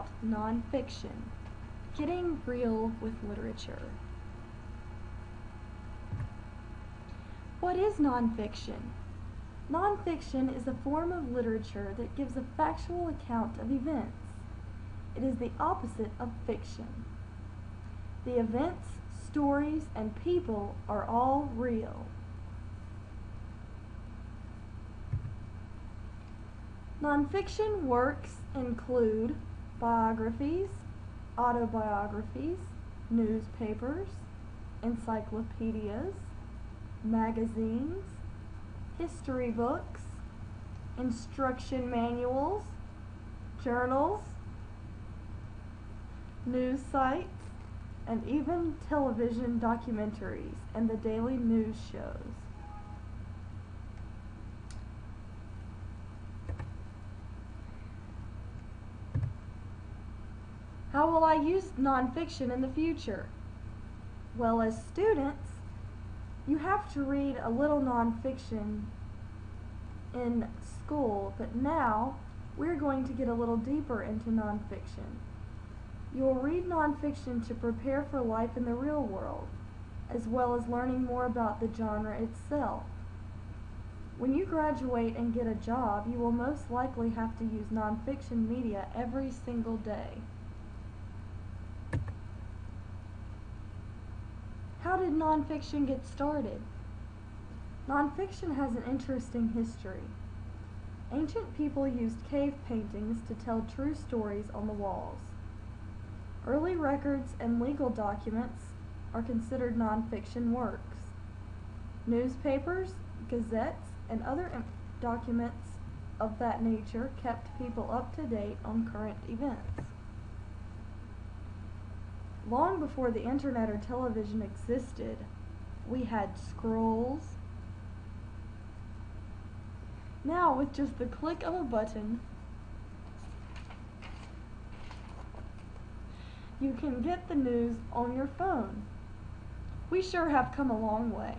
about nonfiction, getting real with literature. What is nonfiction? Nonfiction is a form of literature that gives a factual account of events. It is the opposite of fiction. The events, stories, and people are all real. Nonfiction works include biographies, autobiographies, newspapers, encyclopedias, magazines, history books, instruction manuals, journals, news sites, and even television documentaries and the daily news shows. How will I use nonfiction in the future? Well, as students, you have to read a little nonfiction in school, but now we're going to get a little deeper into nonfiction. You'll read nonfiction to prepare for life in the real world, as well as learning more about the genre itself. When you graduate and get a job, you will most likely have to use nonfiction media every single day. How did nonfiction get started? Nonfiction has an interesting history. Ancient people used cave paintings to tell true stories on the walls. Early records and legal documents are considered nonfiction works. Newspapers, gazettes, and other documents of that nature kept people up to date on current events. Long before the internet or television existed, we had scrolls. Now, with just the click of a button, you can get the news on your phone. We sure have come a long way.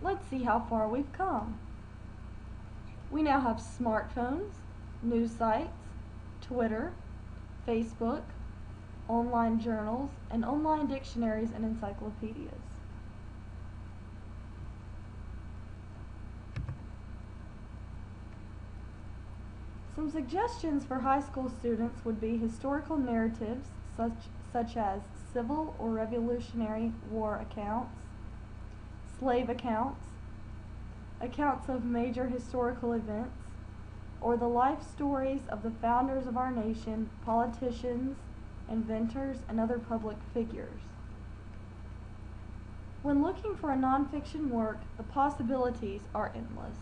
Let's see how far we've come. We now have smartphones, news sites, Twitter, Facebook, online journals, and online dictionaries and encyclopedias. Some suggestions for high school students would be historical narratives such as Civil or Revolutionary War accounts, slave accounts, accounts of major historical events, or the life stories of the founders of our nation, politicians, inventors, and other public figures. When looking for a nonfiction work, the possibilities are endless.